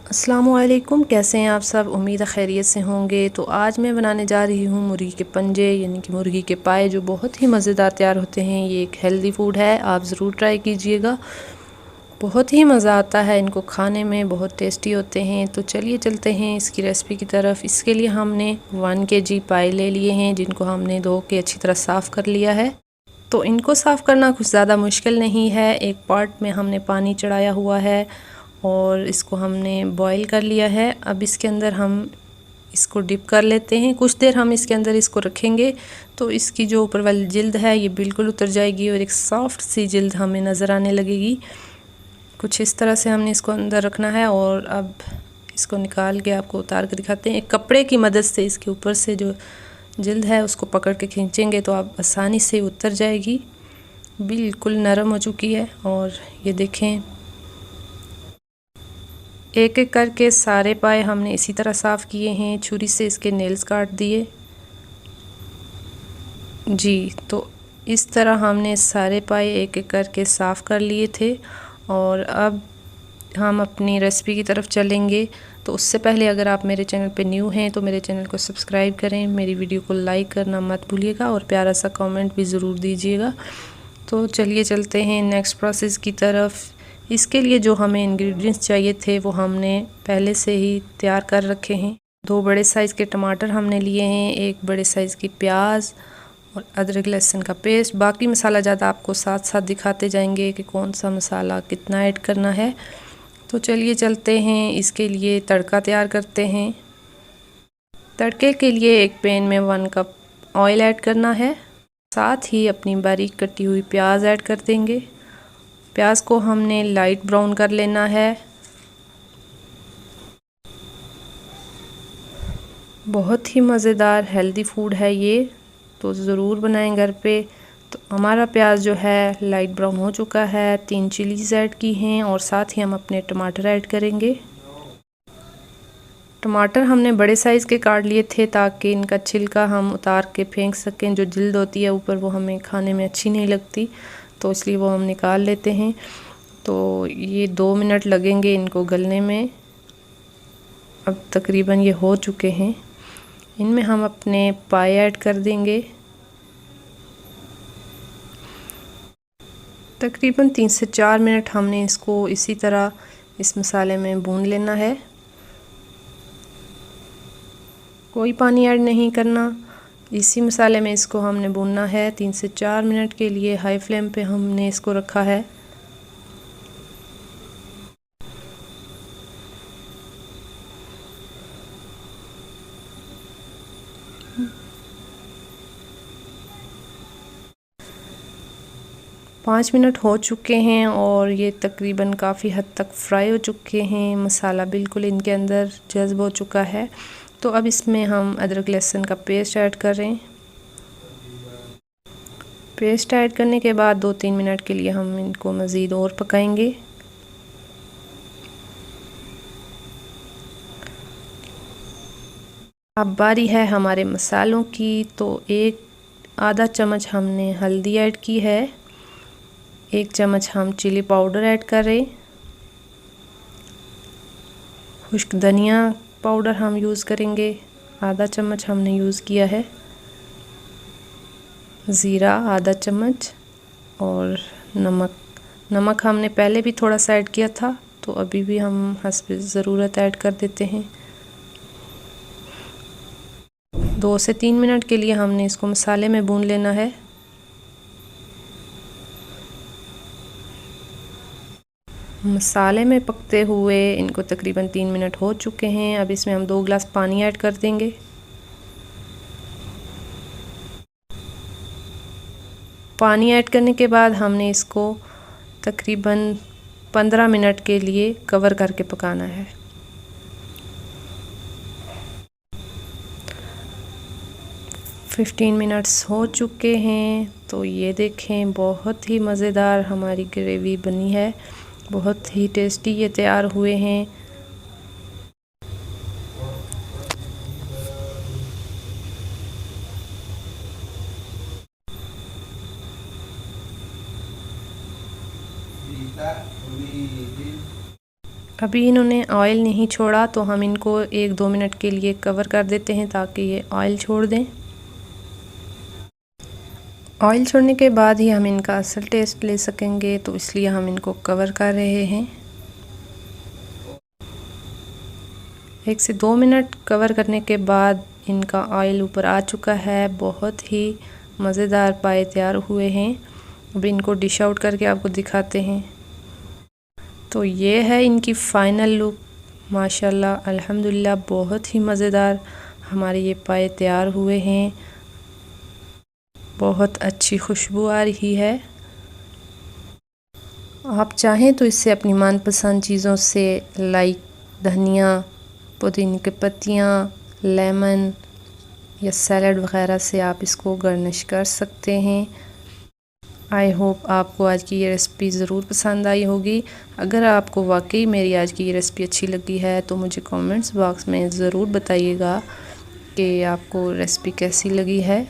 अस्सलामुअलैकुम, कैसे हैं आप सब। उम्मीद है खैरियत से होंगे। तो आज मैं बनाने जा रही हूँ मुर्गी के पंजे यानी कि मुर्गी के पाए, जो बहुत ही मज़ेदार तैयार होते हैं। ये एक हेल्दी फूड है, आप ज़रूर ट्राई कीजिएगा। बहुत ही मज़ा आता है इनको खाने में, बहुत टेस्टी होते हैं। तो चलिए चलते हैं इसकी रेसिपी की तरफ। इसके लिए हमने 1 kg पाए ले लिए हैं, जिनको हमने धो के अच्छी तरह साफ़ कर लिया है। तो इनको साफ़ करना कुछ ज़्यादा मुश्किल नहीं है। एक पॉट में हमने पानी चढ़ाया हुआ है और इसको हमने बॉईल कर लिया है। अब इसके अंदर हम इसको डिप कर लेते हैं। कुछ देर हम इसके अंदर इसको रखेंगे तो इसकी जो ऊपर वाली जिल्द है ये बिल्कुल उतर जाएगी और एक सॉफ्ट सी जिल्द हमें नज़र आने लगेगी। कुछ इस तरह से हमने इसको अंदर रखना है। और अब इसको निकाल के आपको उतार के दिखाते हैं। एक कपड़े की मदद से इसके ऊपर से जो जिल्द है उसको पकड़ के खींचेंगे तो आप आसानी से उतर जाएगी। बिल्कुल नरम हो चुकी है। और ये देखें, एक एक करके सारे पाए हमने इसी तरह साफ़ किए हैं। छुरी से इसके नेल्स काट दिए जी। तो इस तरह हमने सारे पाए एक एक करके साफ़ कर लिए थे। और अब हम अपनी रेसिपी की तरफ चलेंगे। तो उससे पहले अगर आप मेरे चैनल पे न्यू हैं तो मेरे चैनल को सब्सक्राइब करें, मेरी वीडियो को लाइक करना मत भूलिएगा और प्यारा सा कमेंट भी ज़रूर दीजिएगा। तो चलिए चलते हैं नेक्स्ट प्रोसेस की तरफ। इसके लिए जो हमें इंग्रेडिएंट्स चाहिए थे वो हमने पहले से ही तैयार कर रखे हैं। 2 बड़े साइज़ के टमाटर हमने लिए हैं, 1 बड़े साइज़ की प्याज और अदरक लहसुन का पेस्ट। बाकी मसाला ज़्यादा आपको साथ साथ दिखाते जाएंगे कि कौन सा मसाला कितना ऐड करना है। तो चलिए चलते हैं, इसके लिए तड़का तैयार करते हैं। तड़के के लिए एक पैन में 1 कप ऑयल ऐड करना है। साथ ही अपनी बारीक कटी हुई प्याज ऐड कर देंगे। प्याज को हमने लाइट ब्राउन कर लेना है। बहुत ही मज़ेदार हेल्दी फूड है ये, तो ज़रूर बनाएं घर पे। तो हमारा प्याज जो है लाइट ब्राउन हो चुका है। 3 चिलीज़ ऐड की हैं और साथ ही हम अपने टमाटर ऐड करेंगे। टमाटर हमने बड़े साइज़ के काट लिए थे ताकि इनका छिलका हम उतार के फेंक सकें। जो जिल्द होती है ऊपर वो हमें खाने में अच्छी नहीं लगती, तो इसलिए वो हम निकाल लेते हैं। तो ये 2 मिनट लगेंगे इनको गलने में। अब तकरीबन ये हो चुके हैं। इनमें हम अपने पाए ऐड कर देंगे। तकरीबन 3 से 4 मिनट हमने इसको इसी तरह इस मसाले में भून लेना है। कोई पानी ऐड नहीं करना, इसी मसाले में इसको हमने भूनना है 3 से 4 मिनट के लिए। हाई फ्लेम पे हमने इसको रखा है। पाँच मिनट हो चुके हैं और ये तकरीबन काफ़ी हद तक फ्राई हो चुके हैं। मसाला बिल्कुल इनके अंदर जज़्ब हो चुका है। तो अब इसमें हम अदरक लहसुन का पेस्ट ऐड करें। पेस्ट ऐड करने के बाद 2-3 मिनट के लिए हम इनको मज़ीद और पकाएंगे। अब बारी है हमारे मसालों की। तो आधा चम्मच हमने हल्दी ऐड की है, 1 चम्मच हम चिली पाउडर ऐड करें। खुश्क धनिया पाउडर हम यूज़ करेंगे, आधा चम्मच हमने यूज़ किया है। ज़ीरा आधा चम्मच और नमक हमने पहले भी थोड़ा सा ऐड किया था, तो अभी भी हम हस्ब ज़रूरत ऐड कर देते हैं। 2 से 3 मिनट के लिए हमने इसको मसाले में भून लेना है। मसाले में पकते हुए इनको तकरीबन 3 मिनट हो चुके हैं। अब इसमें हम 2 गिलास पानी ऐड कर देंगे। पानी ऐड करने के बाद हमने इसको तकरीबन 15 मिनट के लिए कवर करके पकाना है। फिफ्टीन मिनट्स हो चुके हैं। तो ये देखें, बहुत ही मज़ेदार हमारी ग्रेवी बनी है, बहुत ही टेस्टी ये तैयार हुए हैं। अभी इन्होंने ऑयल नहीं छोड़ा तो हम इनको 1-2 मिनट के लिए कवर कर देते हैं ताकि ये ऑयल छोड़ दें। ऑयल छोड़ने के बाद ही हम इनका असल टेस्ट ले सकेंगे, तो इसलिए हम इनको कवर कर रहे हैं। 1 से 2 मिनट कवर करने के बाद इनका ऑयल ऊपर आ चुका है। बहुत ही मज़ेदार पाए तैयार हुए हैं। अब इनको डिश आउट करके आपको दिखाते हैं। तो ये है इनकी फ़ाइनल लुक। माशाल्लाह अल्हम्दुलिल्लाह बहुत ही मज़ेदार हमारे ये पाए तैयार हुए हैं। बहुत अच्छी खुशबू आ रही है। आप चाहें तो इससे अपनी मनपसंद चीज़ों से लाइक धनिया, पुदीने की पत्तियाँ, लेमन या सैलड वगैरह से आप इसको गार्निश कर सकते हैं। आई होप आपको आज की ये रेसिपी ज़रूर पसंद आई होगी। अगर आपको वाकई मेरी आज की ये रेसिपी अच्छी लगी है तो मुझे कमेंट्स बॉक्स में ज़रूर बताइएगा कि आपको रेसिपी कैसी लगी है।